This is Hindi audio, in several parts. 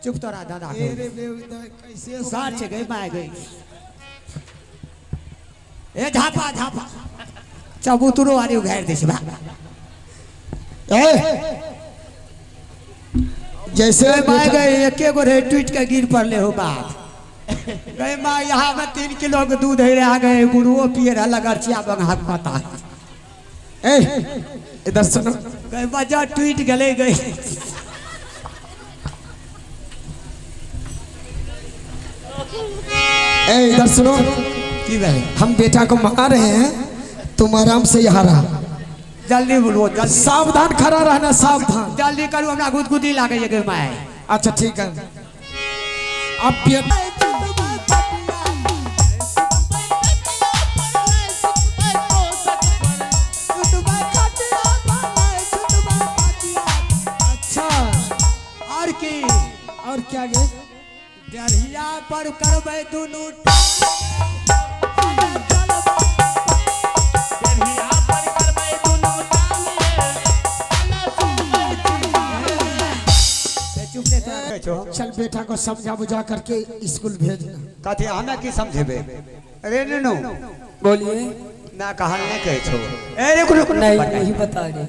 चुप तो रहा दादा कैसे साथ गई मैं गई ए झापा झापा चबूतरो वाली घेर दे बा जैसे मैं गई एक गो रे टूट के गिर पड़ले हो बाप गई माँ यहाँ में 3 किलो के दूध है आ गए गुरुओ पिए रहा लगरचिया बंगा पता ए इधर सुनो गई बजा टूट गले गई ए इधर सुनो की भाई हम बेटा को मंगा रहे हैं तुम आराम से यहाँ रहा जल्दी बोलो जल्दी सावधान खड़ा रहना सावधान जल्दी करो हमरा गुदगुदी लागे ये गे माय अच्छा ठीक है अब बेटा और क्या गे दरिया पर करबे दुनू चल बेटा को समझा बुझा करके स्कूल भेजना कथे हमें की समझेबे अरे नो बोलिए। मैं कहल नहीं कहे छो ए रुक रुक नहीं बता रहे।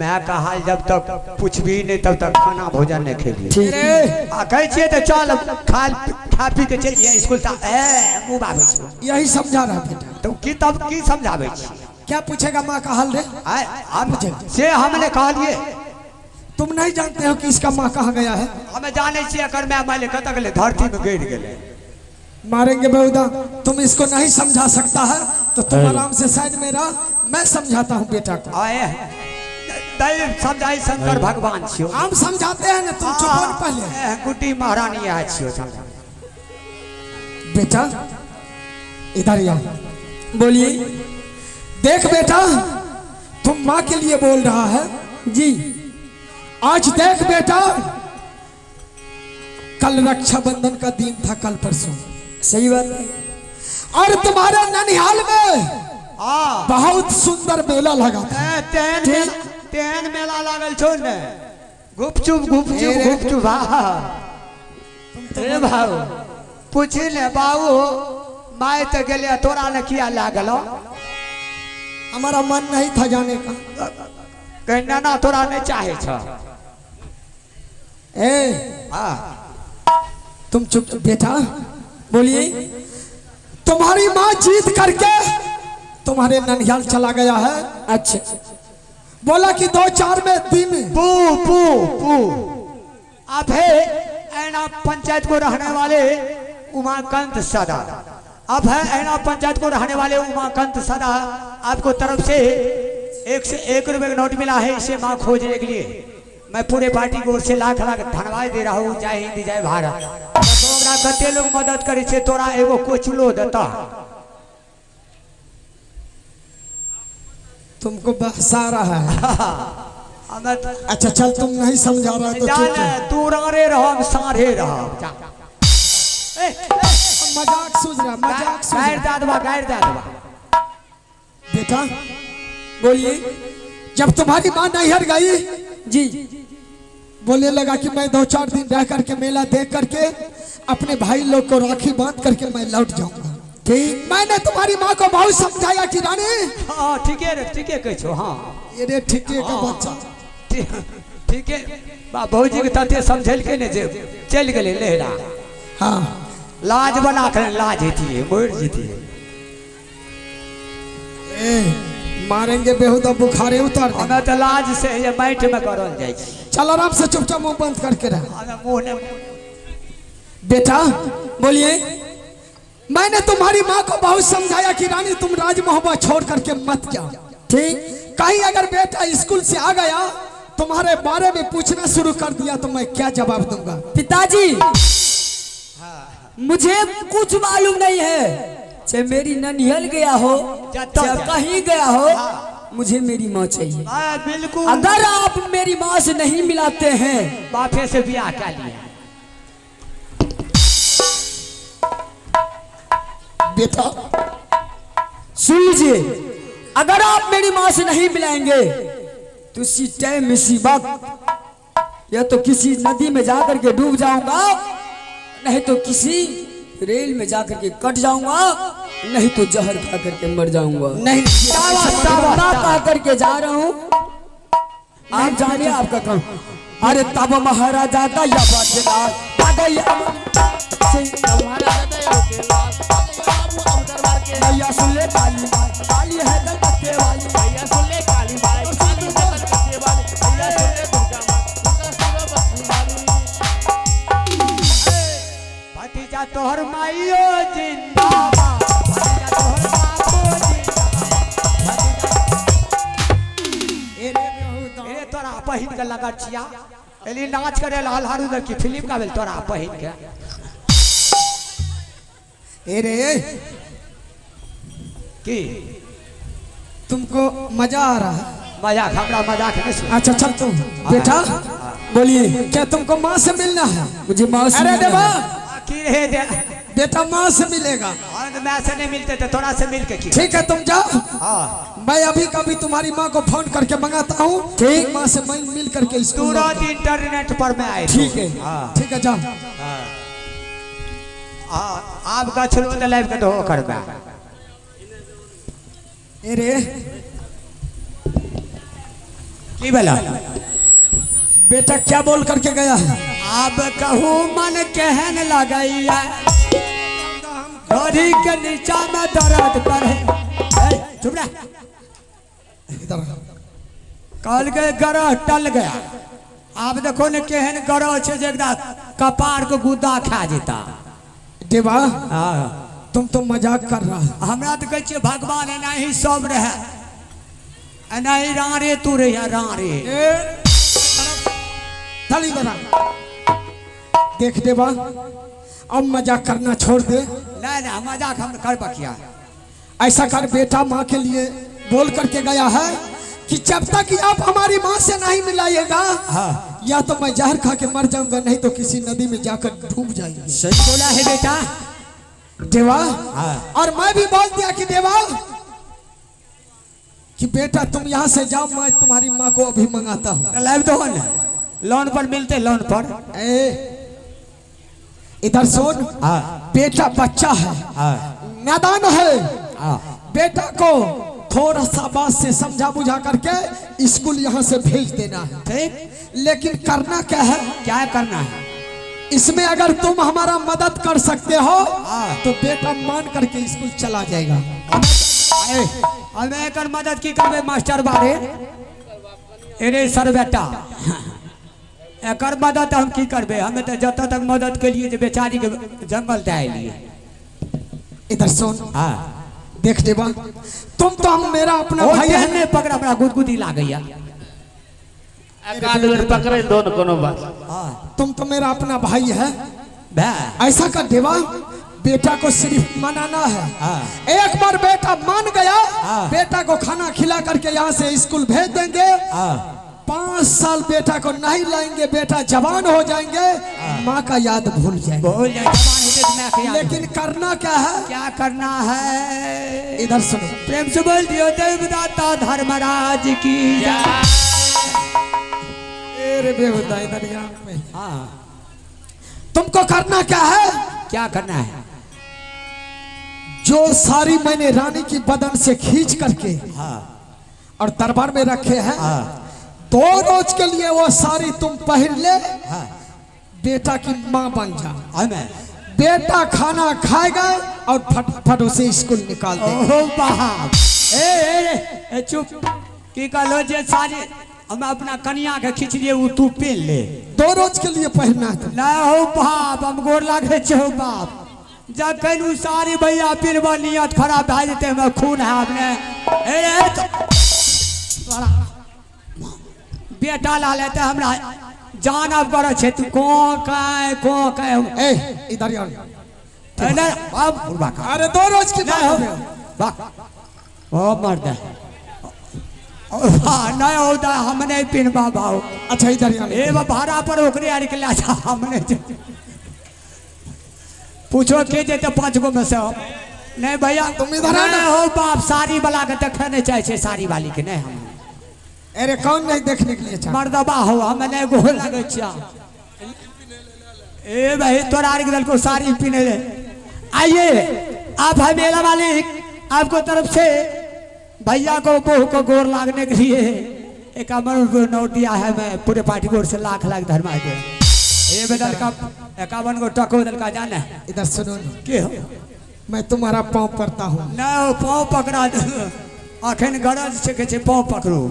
मैं कहल जब तक कुछ भी नहीं तब तक खाना भोजन नहीं खेबी ठीक है आ कहे छिए तो चल खा पी के चल जाए स्कूल ता ए मुंह बाबे छो यही समझा रहा बेटा तो की तब की समझाबे छी क्या पूछेगा माँ का हाल रे हम से हमने कहलिए तुम नहीं जानते हो कि इसका माँ कहाँ गया है हमें जाने छिए कर मैं माले कतक ले धरती में गिर गेले मारेंगे बहुदा तुम इसको नहीं समझा सकता है तो तुम आराम से साइड में रह मैं समझाता हूँ बेटा को आए दैव समझाई शंकर भगवान छियो हम समझाते हैं ना तुम चुप हो पहले गुड्डी महारानी आ छियो समझा बेटा इधर आ बोलिए। देख बेटा तुम माँ के लिए बोल रहा है जी आज देख बेटा कल रक्षाबंधन का दिन था कल परसों सही बात है। और तुम्हारे ननिहाल में बहुत सुंदर मेला लगा था तेन मेला लागल छो ने गुपचुप ए भाऊ पूछी ले बाबू माय तो गेले तोरा ने किया लागल हमारा मन नहीं था जाने का कहना ना तोरा नहीं चाहे छ ए तुम चुप बेटा बोलिए। तुम्हारी माँ जीत करके तुम्हारे ननिहाल चला गया है अच्छा बोला कि 2-4 में दिन पू पू पू अब है ऐना पंचायत को रहने वाले उमाकांत सदा अब है ऐना पंचायत को रहने वाले उमाकांत सदा आपको तरफ से 1 रुपए का नोट मिला है इसे माँ खोजने के लिए मैं पूरे पार्टी को ओर से लाख लाख धन्यवाद दे रहा हूँ जय हिंद जय भारत कते लोग मदद करे छे तोरा एगो कोचलो देता तुमको बहसा रहा है अच्छा चल तुम नहीं समझा रहा तो ठीक है तू रारे रहो सारे रहो मजाक सूझ रहा मजाक सूझ रहा गायर दादवा बेटा बोलिए। जब तुम्हारी माँ नैहर गई जी बोलने लगा कि मैं 2-4 दिन रह करके मेला देख करके अपने भाई लोग को राखी बांध करके मैं लौट जाऊंगा ठीक मैंने तुम्हारी माँ को बहुत समझाया कि रानी हाँ ठीक है कह छो हाँ ये ठीक है का बच्चा ठीक है भौजी के तते समझल के ने जे चल गेले लेहरा हाँ लाज बना कर लाज हेती है मोर जीती है मारेंगे बेहुदा बुखारे उतार दे हमें तो लाज से ये बैठ में करल जाय छी चल आराम से चुपचाप मुंह बंद करके रह मुंह ने बेटा बोलिए। मैंने तुम्हारी माँ को बहुत समझाया कि रानी तुम राज मोहब्बत छोड़ करके मत जाओ ठीक कहीं अगर बेटा स्कूल से आ गया तुम्हारे बारे में पूछना शुरू कर दिया तो मैं क्या जवाब दूंगा पिताजी मुझे कुछ मालूम नहीं है चाहे मेरी ननिहल गया हो चाहे कहीं गया हो मुझे मेरी माँ चाहिए बिल्कुल अगर आप मेरी माँ से नहीं मिलाते हैं बापे से ब्याह कर लिया बेटा सुन लीजिए अगर आप मेरी माँ से नहीं मिलाएंगे तो इसी टाइम इसी वक्त या तो किसी नदी में जाकर के डूब जाऊंगा, नहीं तो किसी रेल में जाकर के कट जाऊंगा, नहीं तो जहर खा करके मर जाऊंगा। नहीं ना कह करके जा रहा हूँ, आप जानिए आपका काम। अरे तब महाराजा दया बदलाल भैया सुन ले काली माई, काली है कलकत्ते वाली, भैया सुन ले काली माई, काली है कलकत्ते वाली, भैया सुन ले दुर्गा माई, भतीजा तोहर माइयो जिंदाबाद, भतीजा तोहर बापो जिंदाबाद। ए तोरा पहिन के लगा छिया एली नाच करे लाल हारू की फिल्म का बेल तोरा पहिन के। ए रे की तुमको मजा आ रहा है? मजाक हमरा मजाक नहीं सुन। अच्छा चल तुम बेटा बोलिए, क्या तुमको माँ से मिलना है? मुझे माँ से अरे मिलना देवा है। की रहे दे बेटा माँ से मिलेगा। मैं से नहीं मिलते थे थोड़ा से मिल के की। ठीक है तुम जाओ, हाँ मैं अभी कभी तुम्हारी माँ को फोन करके मंगाता हूँ। ठीक, माँ से मैं मिल करके स्कूल तुरंत इंटरनेट पर मैं आए। ठीक है हाँ ठीक है जाओ। आप का छुलो तो लाइव के तो कर बा। ए रे की बोला बेटा क्या बोल करके गया है? अब कहूँ मन कहन लगैया, घड़ी के नीचा में दर्द करे। चुप रह। इधर कल के गरह टल गया। आप देखो ने केहन गरह छे जे एकदम कपार को गुद्दा खा जेता। देवा हाँ तुम तो मजाक कर रहा है। हमरा तो कहै छियै भगवान एना ही सब रहे, एना ही रारे तू रहे रारे। चल इधर आ। देख देवा अब मजाक करना छोड़ दे। नहीं नहीं मजाक हम कर बकिया। ऐसा कर बेटा, माँ के लिए बोल करके गया है कि जब तक आप हमारी माँ से नहीं मिलाइएगा, हाँ या तो मैं जहर खा के मर जाऊंगा, नहीं तो किसी नदी में जाकर डूब जाएंगे। सही बोला है बेटा। देवा हाँ। और मैं भी बोल दिया कि देवा कि बेटा तुम यहाँ से जाओ, मैं तुम्हारी माँ को अभी मंगाता हूँ। लाइव तो लोन पर मिलते, लोन पर। इधर सुन, हाँ बेटा बच्चा है, हाँ नादान है, हाँ बेटा को थोड़ा सा बात से समझा बुझा करके स्कूल यहाँ से भेज देना है। ठीक, लेकिन करना क्या है? क्या करना है इसमें अगर तुम हमारा मदद कर सकते हो हाँ। तो बेटा मान करके स्कूल चला जाएगा। हमें एक मदद की करबे मास्टर बारे। अरे सर बेटा एक मदद हम की करबे, हमें तो जत तक मदद के लिए बेचारी के जंगल दे लिए। इधर सुन, हाँ देख देवा तुम तो हम मेरा अपना भाई है। ने पकड़ा अपना गुदगुदी ला गया। पकड़े दोनों कोनो बात। हाँ तुम तो मेरा अपना भाई है। भै ऐसा कर देवा, बेटा को सिर्फ मनाना है। हाँ। एक बार बेटा मान गया, हाँ। बेटा को खाना खिला करके यहाँ से स्कूल भेज देंगे। हाँ 5 साल बेटा को नहीं लाएंगे, बेटा जवान हो जाएंगे, माँ का याद भूल जाएंगे। बोल जाए जवान होते तो मैं क्या लेकिन करना क्या है? क्या करना है? इधर सुनो, प्रेम से बोल दियो देवदाता धर्मराज की जय। तेरे बेहुदा इधर यहाँ पे। हाँ तुमको करना क्या है? क्या करना है? जो साड़ी मैंने रानी की बदन से खींच करके हाँ और दरबार में रखे हैं, हाँ 2 रोज के लिए वो साड़ी तुम पहन ले, हाँ बेटा की माँ बन जा। हमें बेटा खाना खाएगा और फटाफट उसे स्कूल निकाल दे। ओहो बाप ए चुप की कहलो जे सारी हम अपना कन्या के खींच लिए वो तू पहन ले। 2 रोज के लिए पहनना है। ना हो बाप हम गोर लागे छो बाप। जब कहलू सारी भैया पीरवा नियत खराब भा जेते में खून है आपने। ए तो बेटा ला लेते हमरा जान अब करे छे तू को काय ए इधर यार, ना अब बुढ़वा का अरे 2 रोज की बात ना हो है। वाह ओ मर्द हाँ नहीं होता हम नहीं पिनवा भाव। अच्छा इधर यार, ए भाड़ा पर ओकरे आर के ला था हमने पूछो के देते 5 गो में से नहीं भैया तुम इधर आ ना। हो बाप साड़ी वाला के देखे नहीं चाहे छे साड़ी वाली के नहीं हम अरे कौन नहीं देखने के लिए चाहता? मर्दबा हो हमें गोह लगे छिया। ए भाई तोरा आर के दल को साड़ी पीने ले। आइए आप है मेला मालिक, आपको तरफ से भैया को बहू को गोर लागने के लिए 51 नोट दिया है। मैं पूरे पार्टी को ओर से लाख लाख धर्मा दे। ये बेदल का 51 को टको दल का जाना है। इधर सुनो ना, के हो मैं तुम्हारा पाँव पड़ता हूँ। ना पाँव पकड़ा अखन गरज से पाँव पकड़ू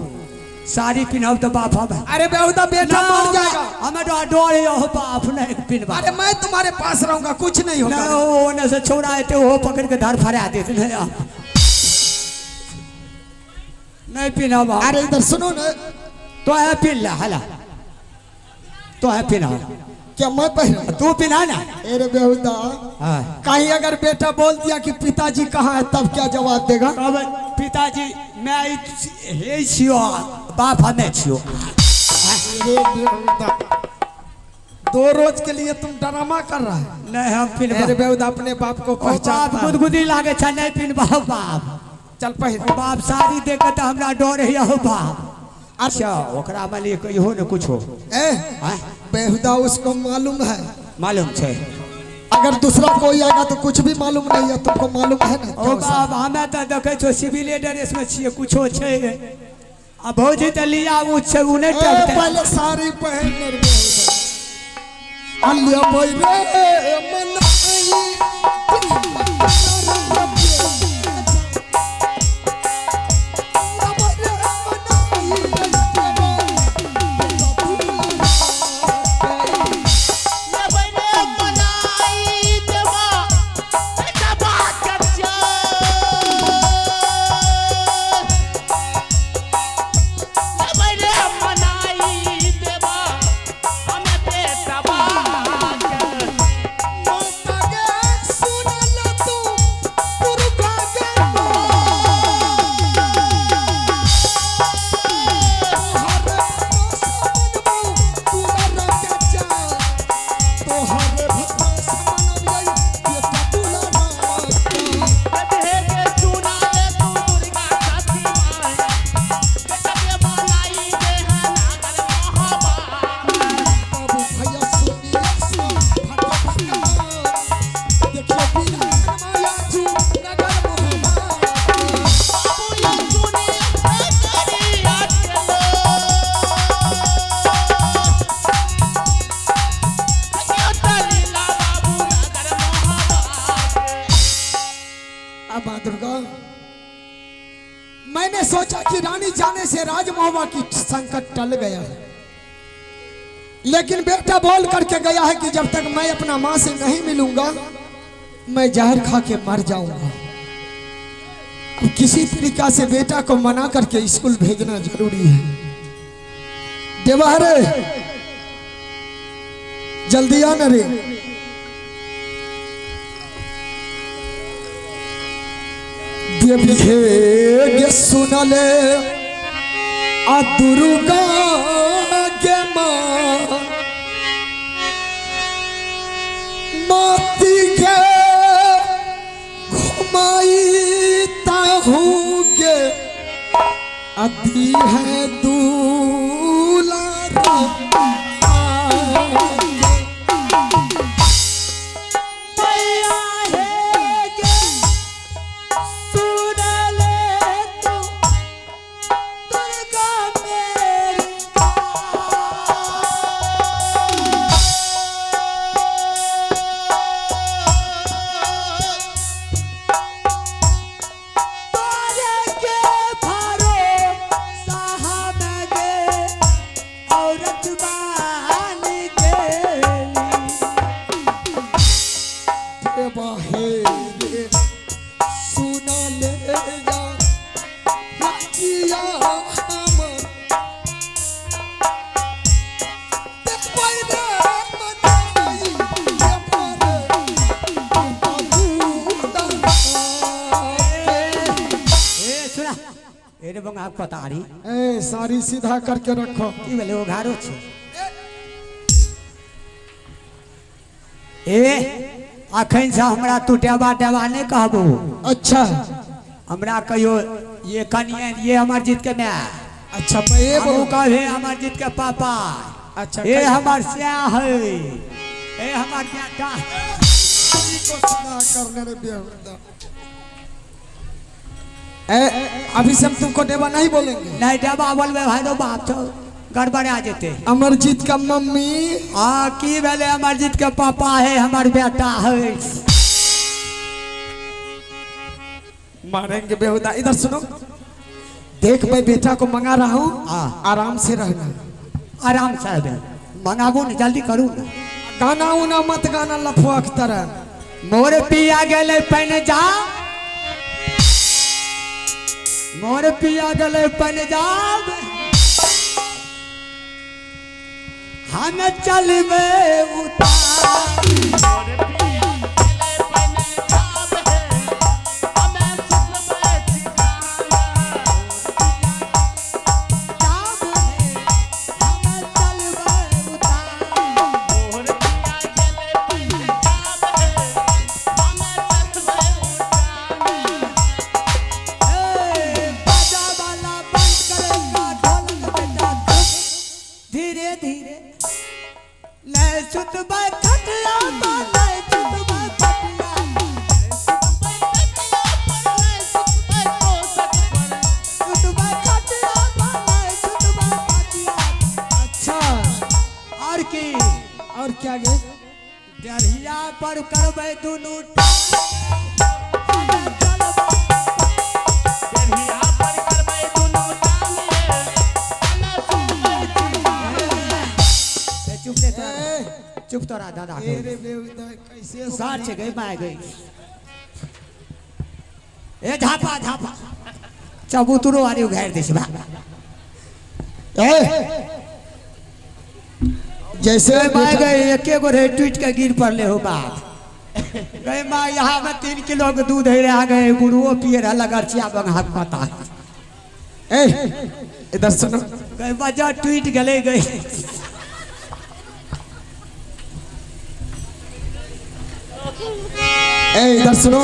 साड़ी पिनब तो बाप हम। अरे बेहुदा बेटा मर जाएगा। हमें तो डोरे हो बाप नहीं पिनवा। अरे मैं तुम्हारे पास रहूंगा, कुछ नहीं होगा। ना वो से छोड़ा है वो पकड़ के धर फरा देते नहीं पिना बाप। अरे इधर सुनो ना, तो है पिन ला हला तो है पिना। क्या मैं पहना? तू पिना ना। अरे बेहुदा हाँ। कहीं अगर बेटा बोल दिया कि पिताजी कहाँ है तब क्या जवाब देगा? कब पिताजी मैं हे छियो बाप हमें छियो। अरे बेहुदा 2 रोज के लिए तुम ड्रामा कर रहा है। नहीं हम पिन अरे बेहुदा अपने बाप को बाप पहचान। गुदगुदी लागे छ नहीं पिन बाप। चल पहन। बाप साड़ी देख के तो हमरा डर है हो बाप। अच्छा ओकरा माली कहियो न कुछ हो। बेहुदा उसको मालूम है। मालूम है अगर दूसरा कोई आएगा तो कुछ भी मालूम नहीं है, तुमको मालूम है ना? ओ बाप हमें तो देखे छो सिविल ड्रेस में छिए कुछो छे। अब भौजी तो लिया वो छे उ नहीं टकते। पहले साड़ी पहन ले बेहुदा। अल्लाह बोल रे मनाई मैंने सोचा कि रानी जाने से राजमहबा की संकट टल गया है, लेकिन बेटा बोल करके गया है कि जब तक मैं अपना माँ से नहीं मिलूंगा मैं जहर खा के मर जाऊंगा। अब किसी तरीका से बेटा को मना करके स्कूल भेजना जरूरी है। देवारे जल्दी आना रे। देवी सुनले आ दुर्गा के माँ माती के घुमाई ताहू के अधी है दूल्हा सारी सीधा करके रखो। वो घारो छे ए अखन से हमरा टूटेबा टेबा नहीं कहबो। अच्छा हमरा कहियो ये कनिए ये हमार जीत के मैं अच्छा मैं ये वो बोलूं कहे अमरजीत के पापा, अच्छा ये हमार स्याह है, ये हमार बेटा। करने रे बेहुदा। अभी से हम तुमको देवा नहीं बोलेंगे। नहीं डबा बोलबे भाई तो बाप तो गड़बड़ आ जेते। अमरजीत का मम्मी की भेले अमरजीत के पापा है, हमार बेटा है। मारेंगे बेहुदा। इधर सुनो, देख मैं बेटा को मंगा रहा हूँ, आराम से रहना। आराम से रहना, मंगाबो न जल्दी करू न। गाना उना मत गाना लफुआ की तरह। मोर पिया गेले पंजाब, मोर पिया गेले पंजाब, हम चलबे उतार। धीरे धीरे ले सुतबा खटिया पर, ले सुतबा खटिया सुतबा खटिया पर, ले सुतबा खटिया। अच्छा और की और क्या गे? डरिया पर करबे दुनू चुप तो रहा दादा। कैसे सार से गई मैं गई। ए झापा झापा चबूतरो वाली घेर दिस बा। जैसे मैं गई एके गो रे ट्वीट के गिर पड़ले हो बाप। गई माँ यहाँ में 3 किलो के दूध है आ गए, गुरुओ पिए रहा लगरचिया बंगा पता। इधर सुनो, गई बजा ट्वीट गले गई। इधर सुनो,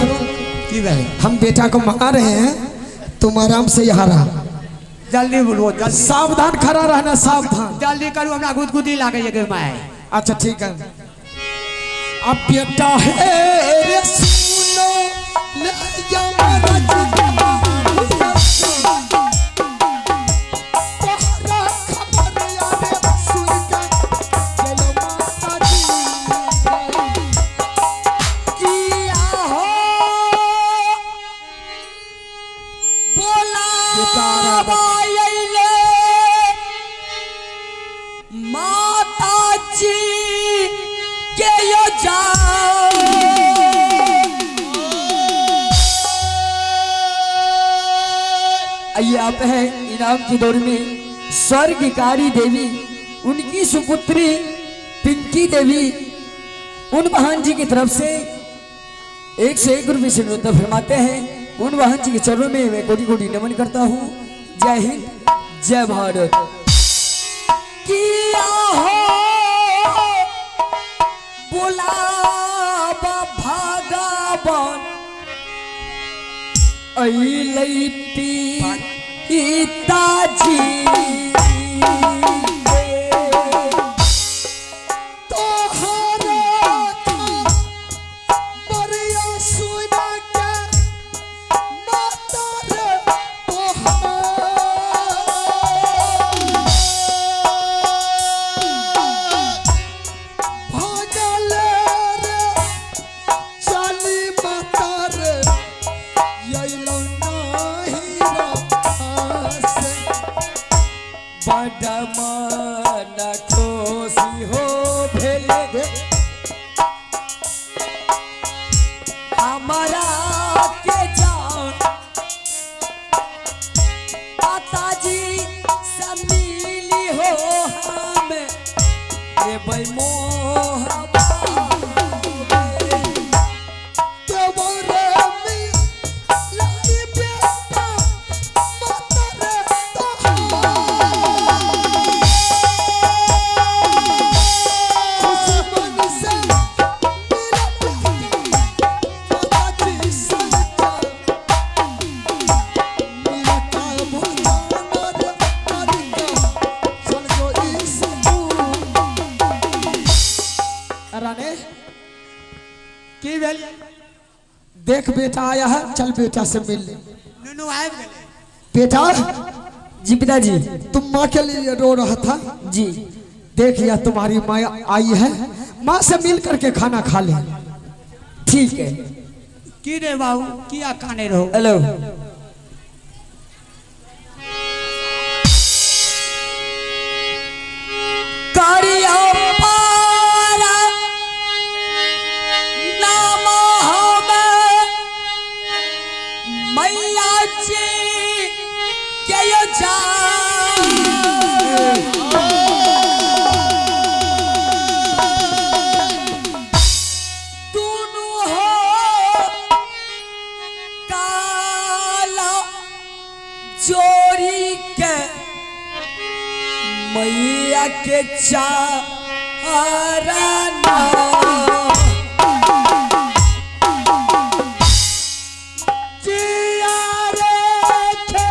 की भाई हम बेटा को मंगा रहे हैं, तुम आराम से यहाँ रहा। जल्दी बोलो, जल्दी सावधान खड़ा रहना, सावधान। जल्दी करू, हमरा गुदगुदी लागे ये गई मैं। अच्छा ठीक है। अब बेटा है रे सुनो ले यमराज तोहरा खबर यारे सुन के चलो माता जी किया हो बोला बायले माता जी के यो जाओ। आइए आप हैं इनाम की दौड़ में स्वर्गकारी देवी, उनकी सुपुत्री पिंकी देवी, उन बहन जी की तरफ से 101 रुपये से नृत्य फरमाते हैं। उन बहन जी के चरणों में मैं कोटि कोटि नमन करता हूँ। जय हिंद, जय भारत। किया हो बुलावा भगवान अइलै पिताजी मन खुशी हो भेले हमारा के जान माताजी सब मिली हो हमें ये मोह रे की भेल देख बेटा आया है, चल बेटा से मिल ले। नुनू आबि गेलै। बेटा जी पिताजी। तुम माँ के लिए रो रहा था, जी देख यह तुम्हारी माँ आई है, माँ से मिल करके खाना खा ले। ठीक है। की रे बाबू किया काने रहो। हेलो। कारिया पारा नाम हमें मैया जी के यो दोनों हो काला जोरी के मैया के चाराना जिया रे खे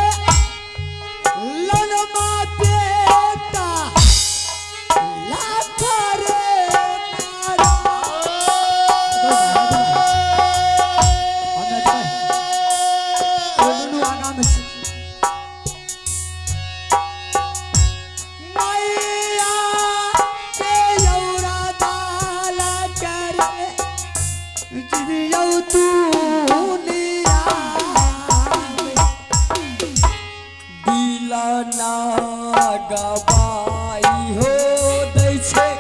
लनमा बेटा लाख रे मारा। नुनू आगा में छी। मैया के यौरा दाला करे जियौ तू निया। दिला ना गवाई हो दै छै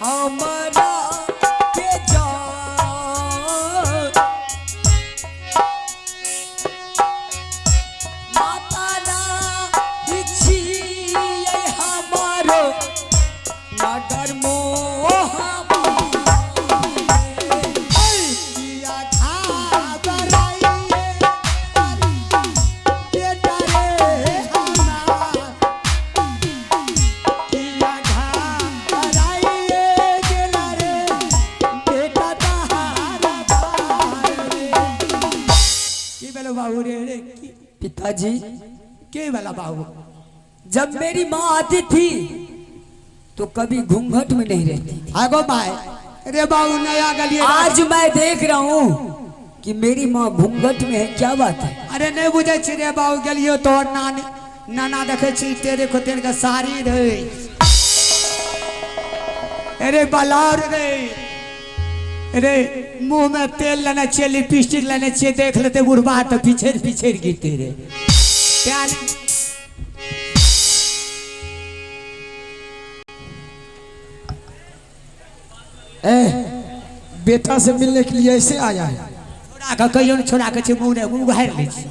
हमरा के जान माता ना छियै हमारो नगर मोह किया घाबराइए बेटा रे हमार। किया घाबराइए गेला रे बेटा तहारा बार रे। की भेलो बाबू रे रे पिताजी। के वाला बाबू। जब मेरी माँ आती थी तो कभी घूंघट में नहीं रहती थी। आगो भाई रे बाबू नया गलिए। आज मैं देख रहा हूँ कि मेरी माँ घूंघट में है, क्या बात है? अरे नहीं बुझे छी रे बाबू गेलियो तोहर नाना देखे छी तेरे को तेरे का साड़ी रे। अरे बलार रे रे मुंह में तेल लेने छिए लिपस्टिक लेने छिए देख लेते बुढ़बा तो पिछड़ पिछड़ गिरते रे। क्या ए बेटा से मिलने के लिए ऐसे आया है। छोड़ा का कहियो नहीं छोड़ा के छी मुंह ने मुंह घायर ले छी।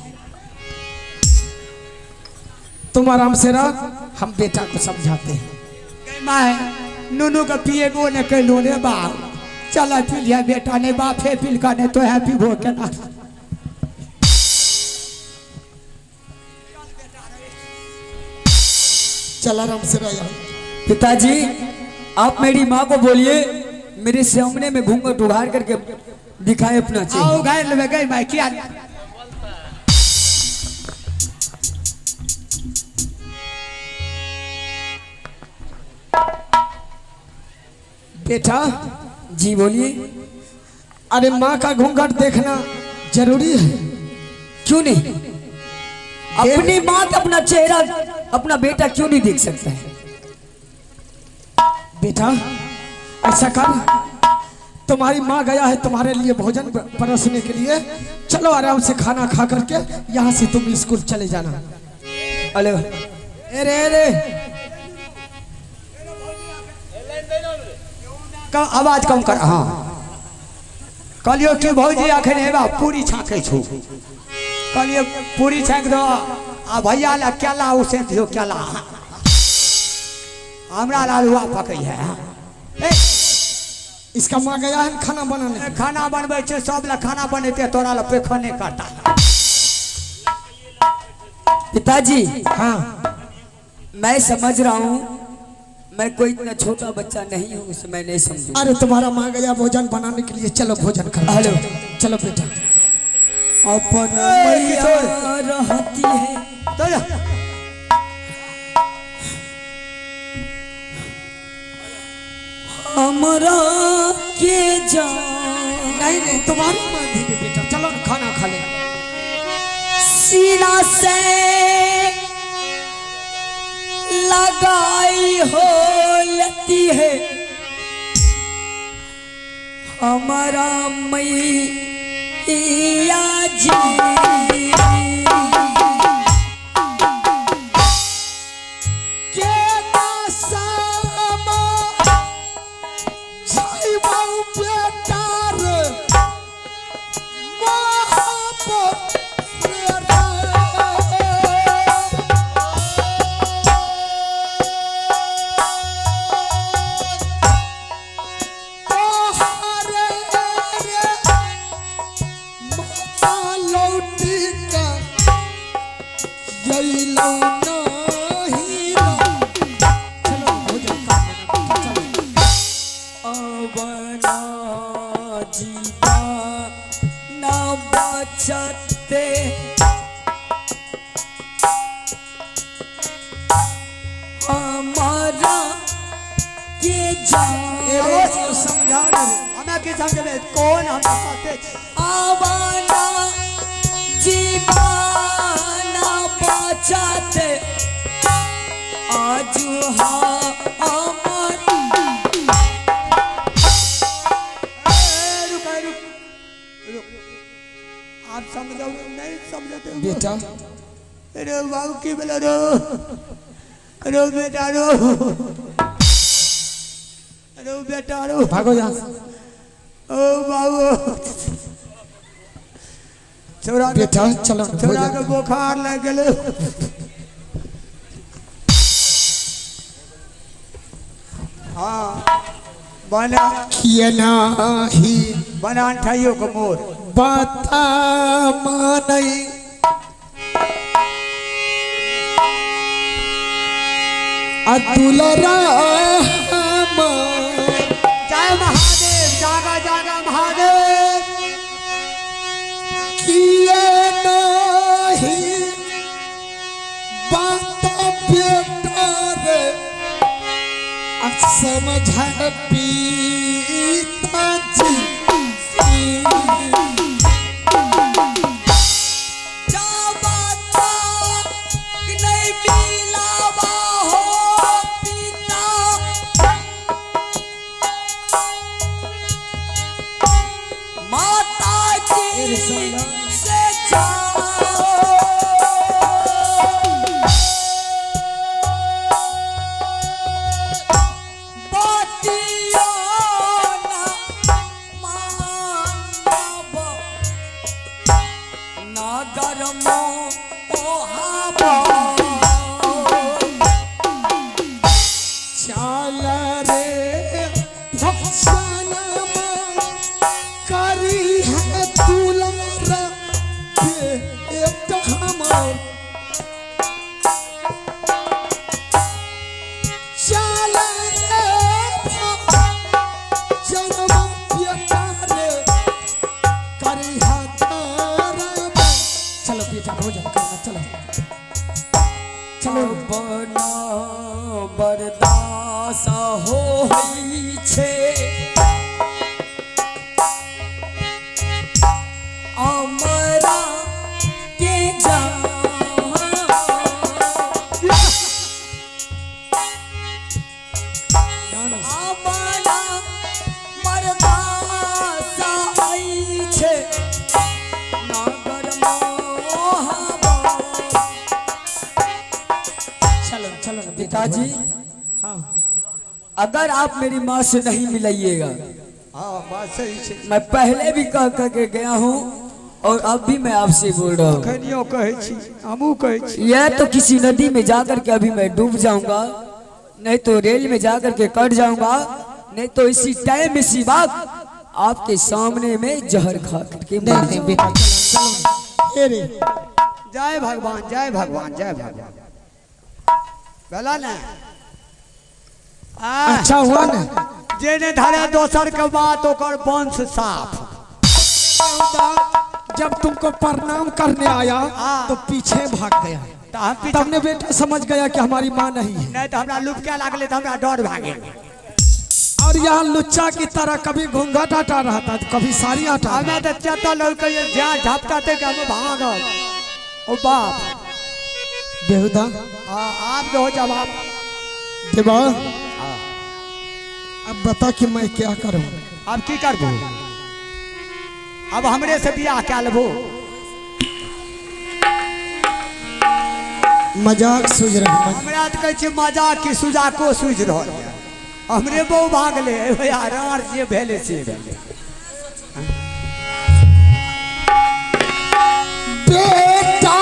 तुम आराम से रह, हम बेटा को समझाते हैं। माँ नुनू का पिए वो ने कहलो रे बाप चला पी लिया बेटा ने बाप है पिल का ने तो है पीबो के ना। चल आराम से रह यार। पिताजी आप मेरी माँ को बोलिए मेरे सामने में घूंघट उघाड़ करके दिखाए अपना चेहरा। आओ घायल ले गई भाई क्या। बेटा जी बोलिए। अरे माँ का घूंघट देखना जरूरी है। क्यों नहीं? अपनी माँ का अपना चेहरा अपना बेटा क्यों नहीं देख सकता है? बेटा ऐसा कर, तुम्हारी माँ गया है तुम्हारे लिए भोजन परोसने के लिए, चलो आराम से खाना खा करके यहाँ से तुम स्कूल चले जाना। हेलो। अरे अरे आवाज कम कर। हाँ कहलियो कि भौजी अखन हेबा पूरी छाँकै छौ। कहलिए पूरी छाँक दो आ भैया ला केला उसे दियो केला हमरा ला लुआ पकै है। ए, इसका माँ गया है खाना बनाने। खाना बनबै छै सब ला खाना बनेते तोरा ला पेखने करता। पिताजी हाँ मैं समझ रहा हूँ, मैं कोई इतना छोटा बच्चा नहीं हूँ, उसे मैं नहीं समझू। अरे तुम्हारा माँ गया भोजन बनाने के लिए, चलो भोजन करो। हेलो। चलो बेटा। अपन मैया रहती है तो जा। हमरा के जान नहीं नहीं तुम्हारी मर्जी है बेटा, चलो ना खाना खा ले। सीना से लगाई हो लेती है हमारा मैया जी। के नासामा जाइबो बेटा रे मोहब्बत जीवा न बचते हमारा के जान समझा हमें के समझे कौन हम कहते आवाना जीवन बचाते आज हमर आप समझो नहीं समझते बेटा। अरे बाबू की बोला रो बेटा रो बेटा रो भागो यहाँ से। ओ बाबू छोरा बेटा चलो ना, छोरा भोजन के कर। बुखार लग गए हाँ बना किए नाही बना ठाइयो को मोर बता मानई अतुल राम जय महादेव जागा जागा महादेव किए नाही बात बेटा रे समझ पिताजी चलो बेटा भोजन करना चलो चलो बना बर्दाश्त होइ छे हमरा के जान बना बर्दाश्त होइ छे नगर चलो ना पिताजी हाँ अगर आप मेरी माँ से नहीं मिलाइएगा हाँ बात सही है मैं पहले भी कह के गया हूँ और अब भी मैं आपसे बोल रहा हूँ खनियो कहे छी हमू कहे छी यह तो किसी नदी में जाकर के अभी मैं डूब जाऊंगा, नहीं तो रेल में जाकर के कट जाऊंगा, नहीं तो इसी टाइम इसी वक्त आपके सामने में जहर खा करके मर नहीं बेटा चलो रे जय भगवान जय भगवान जय भगवान भला ना अच्छा हुआ ना जेने धरे दोसर के बात ओकर वंश साफ जब तुमको प्रणाम करने आया तो पीछे भाग गया तो हम पीछे तबने बेटा समझ गया कि हमारी माँ नहीं है। नहीं तो हमरा लुपका लागले तो हमरा डर भागे। और यहाँ लुच्चा की तरह कभी घूंघट हटा रहा था, कभी साड़ी हटा। हमें तो चता लौके जहाँ झपकाते कि हम भागल। ओ बाप बेहुदा आप दो जवाब। देवा अब बता कि मैं क्या करूं। अब की करबो? अब हमरे से बियाह क्या लेबो? मजाक सूझ रहा है। हमरा तो कहै छै मजाक की सुजाको सूझ रहल है। हमरे बहु भागले यार आर जे भेले से भेले। बेटा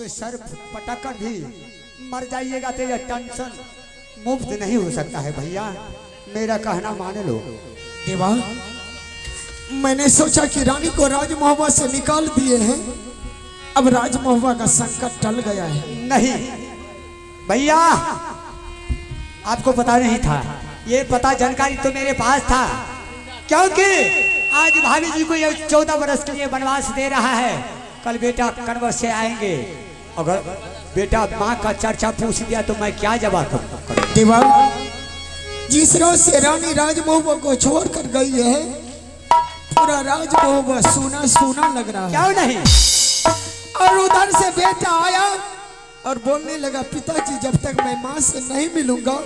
सर पटक कर भी मर जाइएगा तो यह टेंशन मुफ्त नहीं हो सकता है भैया, मेरा कहना मान लो। देवा मैंने सोचा कि रानी को राज महुआ से निकाल दिए हैं, अब राज महुआ का संकट टल गया है। नहीं भैया आपको पता नहीं था, ये पता जानकारी तो मेरे पास था, क्योंकि आज भाभी जी को ये 14 वर्ष के लिए वनवास दे रहा है। कल बेटा कन्वर से आएंगे, अगर बेटा माँ का चर्चा पूछ दिया तो मैं क्या जवाब करूं? देवा जिस रोज से रानी राज महुआ को छोड़ कर गई है, पूरा राज महुआ सूना सूना लग रहा है। क्यों नहीं? और उधर से बेटा आया और बोलने लगा, पिताजी जब तक मैं माँ से नहीं मिलूंगा